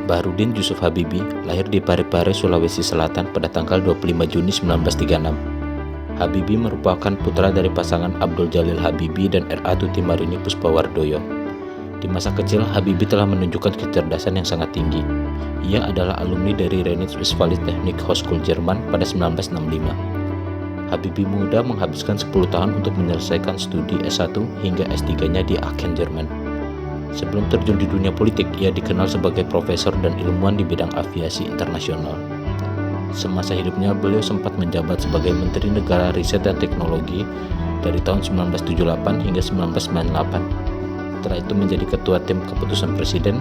Baharudin Yusuf Habibie lahir di Parepare, Sulawesi Selatan pada tanggal 25 Juni 1936. Habibie merupakan putra dari pasangan Abdul Jalil Habibie dan R.A. Tuti Marini Puspawardoyo. Di masa kecil, Habibie telah menunjukkan kecerdasan yang sangat tinggi. Ia adalah alumni dari Rheinische-Westfalia Technik Hochschule Jerman pada 1965. Habibie muda menghabiskan 10 tahun untuk menyelesaikan studi S1 hingga S3-nya di Aachen, Jerman. Sebelum terjun di dunia politik, ia dikenal sebagai profesor dan ilmuwan di bidang aviasi internasional. Semasa hidupnya, beliau sempat menjabat sebagai Menteri Negara Riset dan Teknologi dari tahun 1978 hingga 1998. Setelah itu menjadi Ketua Tim Keputusan Presiden,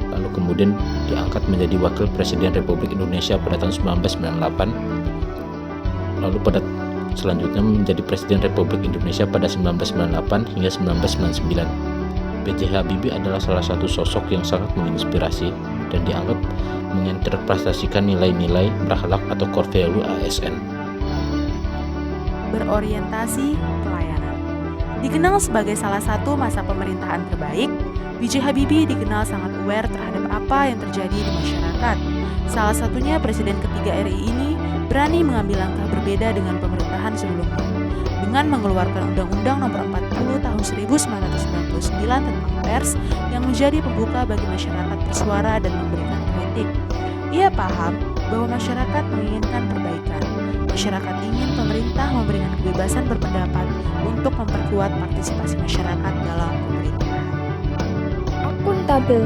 lalu kemudian diangkat menjadi Wakil Presiden Republik Indonesia pada tahun 1998, lalu pada selanjutnya menjadi Presiden Republik Indonesia pada 1998 hingga 1999. B.J. Habibie adalah salah satu sosok yang sangat menginspirasi dan dianggap menginterpretasikan nilai-nilai berakhlak atau core value ASN. Berorientasi pelayanan. Dikenal sebagai salah satu masa pemerintahan terbaik, B.J. Habibie dikenal sangat aware terhadap apa yang terjadi di masyarakat. Salah satunya Presiden ketiga RI ini berani mengambil langkah berbeda dengan pemerintahan sebelumnya, dengan mengeluarkan Undang-Undang Nomor 40 Tahun 1999 tentang pers yang menjadi pembuka bagi masyarakat bersuara dan memberikan kritik. Ia paham bahwa masyarakat menginginkan perbaikan. Masyarakat ingin pemerintah memberikan kebebasan berpendapat untuk memperkuat partisipasi masyarakat dalam pemerintahan. Akuntabel.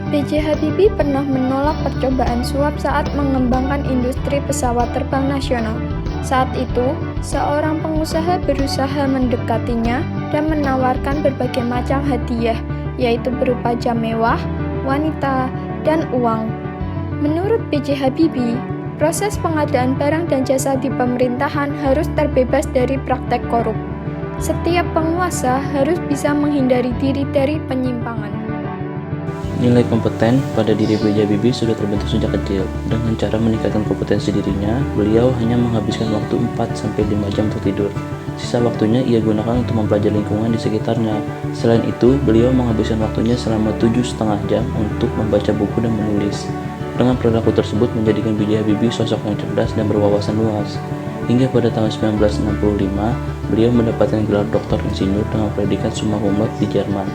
B.J. Habibie pernah menolak percobaan suap saat mengembangkan industri pesawat terbang nasional. Saat itu, seorang pengusaha berusaha mendekatinya dan menawarkan berbagai macam hadiah, yaitu berupa jam mewah, wanita, dan uang. Menurut B.J. Habibie, proses pengadaan barang dan jasa di pemerintahan harus terbebas dari praktek korup. Setiap penguasa harus bisa menghindari diri dari penyimpangan. Nilai kompeten pada diri B.J. Habibie sudah terbentuk sejak kecil. Dengan cara meningkatkan kompetensi dirinya, beliau hanya menghabiskan waktu 4-5 jam untuk tidur. Sisa waktunya ia gunakan untuk mempelajari lingkungan di sekitarnya. Selain itu, beliau menghabiskan waktunya selama 7,5 jam untuk membaca buku dan menulis. Dengan perilaku tersebut menjadikan B.J. Habibie sosok yang cerdas dan berwawasan luas. Hingga pada tahun 1965, beliau mendapatkan gelar doktor insinyur dengan predikat summa cum laude di Jerman.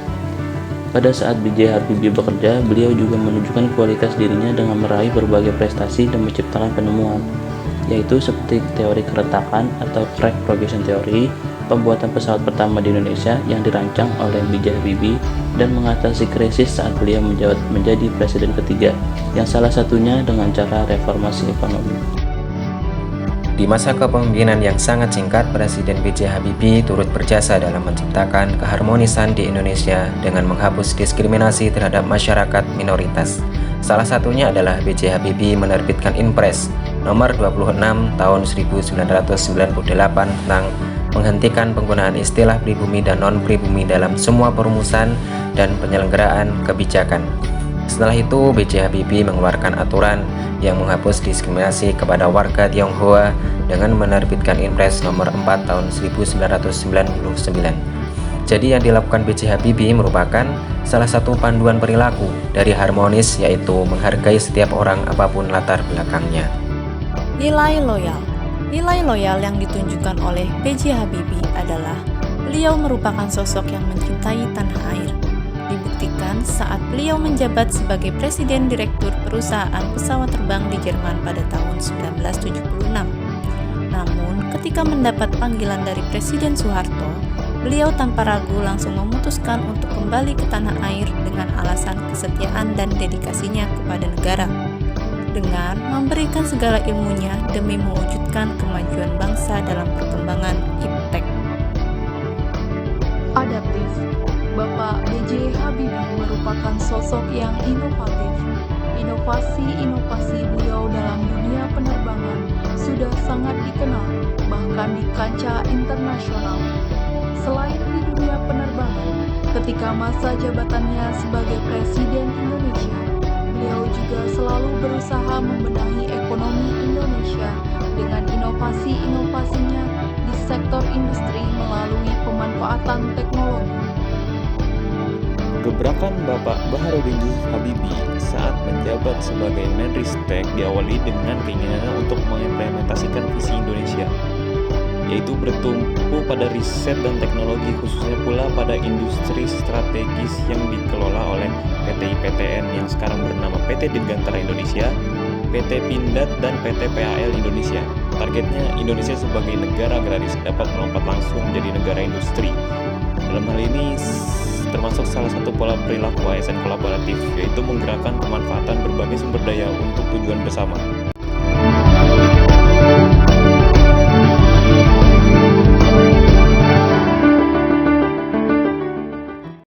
Pada saat B.J. Habibie bekerja, beliau juga menunjukkan kualitas dirinya dengan meraih berbagai prestasi dan menciptakan penemuan, yaitu seperti teori keretakan atau crack progression theory, pembuatan pesawat pertama di Indonesia yang dirancang oleh B.J. Habibie, dan mengatasi krisis saat beliau menjabat menjadi presiden ketiga, yang salah satunya dengan cara reformasi ekonomi. Di masa kepemimpinan yang sangat singkat, Presiden B.J. Habibie turut berjasa dalam menciptakan keharmonisan di Indonesia dengan menghapus diskriminasi terhadap masyarakat minoritas. Salah satunya adalah B.J. Habibie menerbitkan Inpres nomor 26 tahun 1998 tentang menghentikan penggunaan istilah pribumi dan non-pribumi dalam semua perumusan dan penyelenggaraan kebijakan. Setelah itu, B.J. Habibie mengeluarkan aturan yang menghapus diskriminasi kepada warga Tionghoa dengan menerbitkan Inpres nomor 4 tahun 1999. Jadi yang dilakukan B.J. Habibie merupakan salah satu panduan perilaku dari harmonis, yaitu menghargai setiap orang apapun latar belakangnya. Nilai loyal. Nilai loyal yang ditunjukkan oleh B.J. Habibie adalah beliau merupakan sosok yang mencintai tanah air. Dibuktikan saat beliau menjabat sebagai Presiden Direktur Perusahaan Pesawat Terbang di Jerman pada tahun 1976. Namun, ketika mendapat panggilan dari Presiden Soeharto, beliau tanpa ragu langsung memutuskan untuk kembali ke tanah air dengan alasan kesetiaan dan dedikasinya kepada negara, dengan memberikan segala ilmunya demi mewujudkan kemajuan bangsa dalam perkembangan iptek. Adaptif. Bapak B.J. Habibie merupakan sosok yang inovatif. Inovasi-inovasi beliau dalam dunia penerbangan sudah sangat dikenal, bahkan di kancah internasional. Selain di dunia penerbangan, ketika masa jabatannya sebagai Presiden Indonesia, beliau juga selalu berusaha membenahi ekonomi Indonesia dengan inovasi-inovasinya di sektor industri melalui pemanfaatan teknologi. Gebrakan Bapak Baharudin Yusuf Habibie saat menjabat sebagai Menristek diawali dengan keinginannya untuk mengimplementasikan visi Indonesia, yaitu bertumpu pada riset dan teknologi, khususnya pula pada industri strategis yang dikelola oleh PT IPTN yang sekarang bernama PT Dirgantara Indonesia, PT Pindad, dan PT PAL Indonesia. Targetnya Indonesia sebagai negara agraris dapat melompat langsung menjadi negara industri. Dalam hal ini termasuk salah satu pola perilaku ASN kolaboratif, yaitu menggerakkan pemanfaatan berbagai sumber daya untuk tujuan bersama.